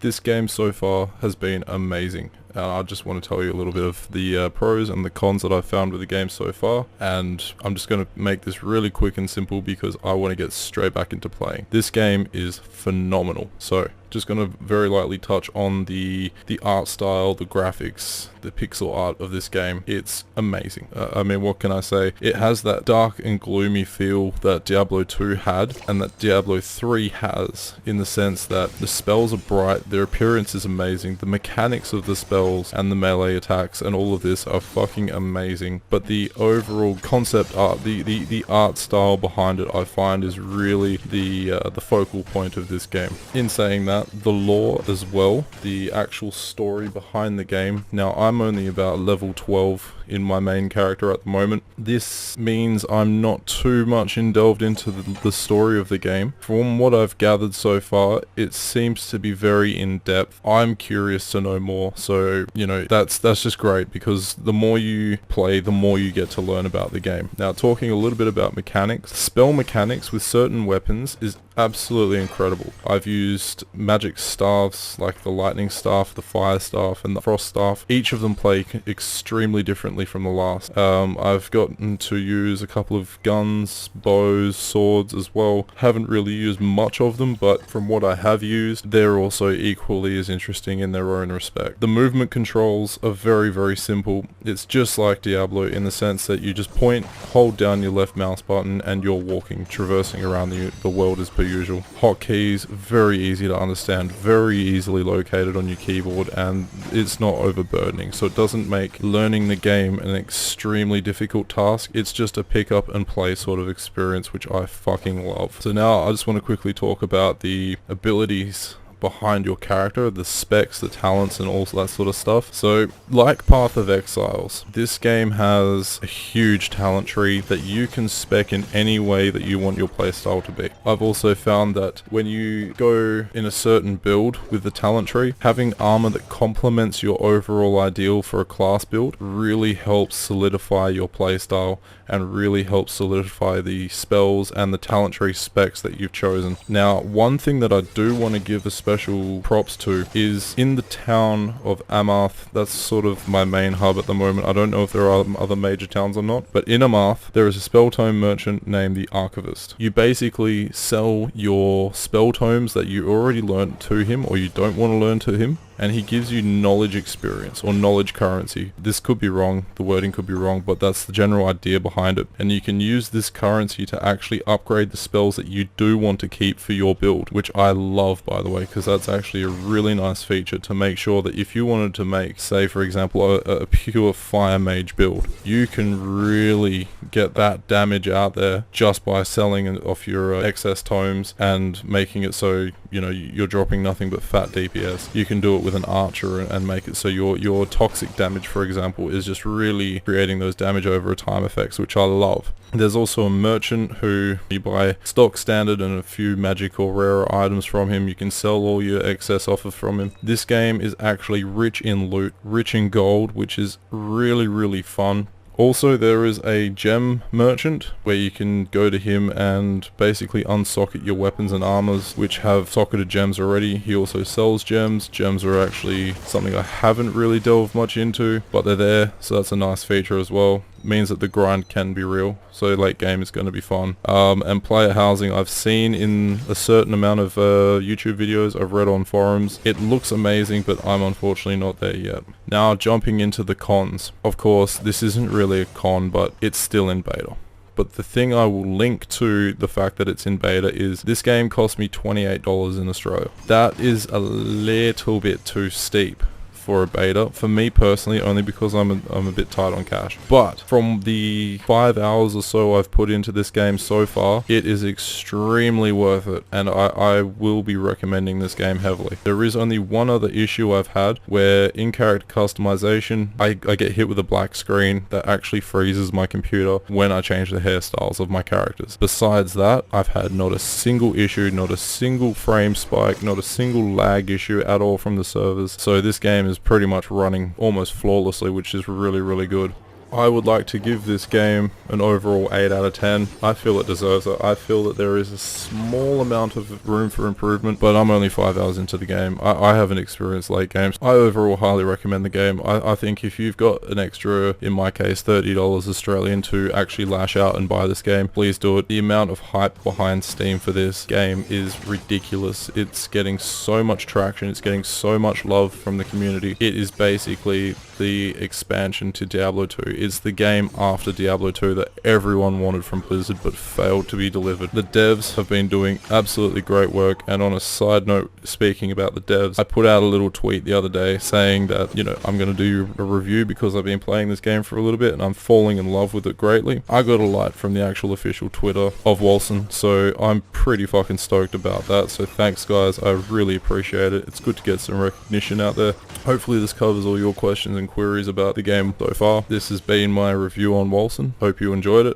this game so far has been amazing. I just want to tell you a little bit of the pros and the cons that I've found with the game so far, and I'm just going to make this really quick and simple because I want to get straight back into playing. This game is phenomenal. So just going to very lightly touch on the art style, the graphics, the pixel art of this game. It's amazing. I mean, what can I say? It has that dark and gloomy feel that Diablo 2 had and that Diablo 3 has, in the sense that the spells are bright, their appearance is amazing, the mechanics of the spells and the melee attacks and all of this are fucking amazing, but the overall concept art, the art style behind it, I find is really the focal point of this game. In saying that, the lore as well, the actual story behind the game. Now, I'm only about level 12 in my main character at the moment. This means I'm not too much delved into the story of the game. From what I've gathered so far, it seems to be very in-depth. I'm curious to know more, so you know, that's just great, because the more you play, the more you get to learn about the game. Now, talking a little bit about mechanics, spell mechanics with certain weapons is absolutely incredible. I've used magic staffs like the lightning staff, the fire staff and the frost staff. Each of them play extremely differently from the last. I've gotten to use a couple of guns, bows, swords as well. Haven't really used much of them, but from what I have used, they're also equally as interesting in their own respect. The movement controls are very, very simple. It's just like Diablo in the sense that you just point, hold down your left mouse button and you're walking, traversing around the world as per usual. Hotkeys, very easy to understand, very easily located on your keyboard, and it's not overburdening, so it doesn't make learning the game an extremely difficult task. It's just a pick up and play sort of experience, which I fucking love. So now I just want to quickly talk about the abilities behind your character, the specs, the talents and all that sort of stuff. So like Path of Exiles, this game has a huge talent tree that you can spec in any way that you want your playstyle to be. I've also found that when you go in a certain build with the talent tree, having armor that complements your overall ideal for a class build really helps solidify your playstyle and really helps solidify the spells and the talent tree specs that you've chosen. Now, one thing that I do want to give a special props to is in the town of Amarth. That's sort of my main hub at the moment. I don't know if there are other major towns or not, but in Amarth there is a spell tome merchant named the Archivist. You basically sell your spell tomes that you already learned to him or you don't want to learn to him, and he gives you knowledge experience or knowledge currency. This could be wrong, the wording could be wrong, but that's the general idea behind it. And you can use this currency to actually upgrade the spells that you do want to keep for your build, which I love, by the way, because that's actually a really nice feature to make sure that if you wanted to make, say for example, a pure fire mage build, you can really get that damage out there just by selling off your excess tomes and making it so, you know, you're dropping nothing but fat DPS. You can do it with an archer and make it so your toxic damage, for example, is just really creating those damage over time effects, which I love. There's also a merchant who you buy stock standard and a few magic or rare items from him. You can sell all your excess off from him. This game is actually rich in loot, rich in gold, which is really, really fun. Also, there is a gem merchant where you can go to him and basically unsocket your weapons and armors which have socketed gems already. He also sells gems. Gems are actually something I haven't really delved much into, but they're there, so that's a nice feature as well. Means that the grind can be real, so late game is going to be fun. And player housing, I've seen in a certain amount of YouTube videos, I've read on forums. It looks amazing, but I'm unfortunately not there yet. Now jumping into the cons. Of course, this isn't really a con, but it's still in beta. But the thing I will link to the fact that it's in beta is this game cost me $28 in Australia. That is a little bit too steep for a beta for me personally, only because I'm a bit tight on cash. But from the 5 hours or so I've put into this game so far, it is extremely worth it, and I will be recommending this game heavily. There is only one other issue I've had, where in character customization I get hit with a black screen that actually freezes my computer when I change the hairstyles of my characters. Besides that, I've had not a single issue, not a single frame spike, not a single lag issue at all from the servers. So this game is pretty much running almost flawlessly, which is really, really good. I would like to give this game an overall 8 out of 10. I feel it deserves it. I feel that there is a small amount of room for improvement, but I'm only 5 hours into the game. I haven't experienced late games. I overall highly recommend the game. I think if you've got an extra, in my case, $30 Australian to actually lash out and buy this game, please do it. The amount of hype behind Steam for this game is ridiculous. It's getting so much traction. It's getting so much love from the community. It is basically the expansion to Diablo 2. It's the game after Diablo 2 that everyone wanted from Blizzard but failed to be delivered. The devs have been doing absolutely great work, and on a side note, speaking about the devs, I put out a little tweet the other day saying that, you know, I'm going to do a review because I've been playing this game for a little bit and I'm falling in love with it greatly. I got a light from the actual official Twitter of WOLCEN, so I'm pretty fucking stoked about that. So thanks guys, I really appreciate it. It's good to get some recognition out there. Hopefully this covers all your questions and queries about the game so far. This has been my review on WOLCEN. Hope you enjoyed it.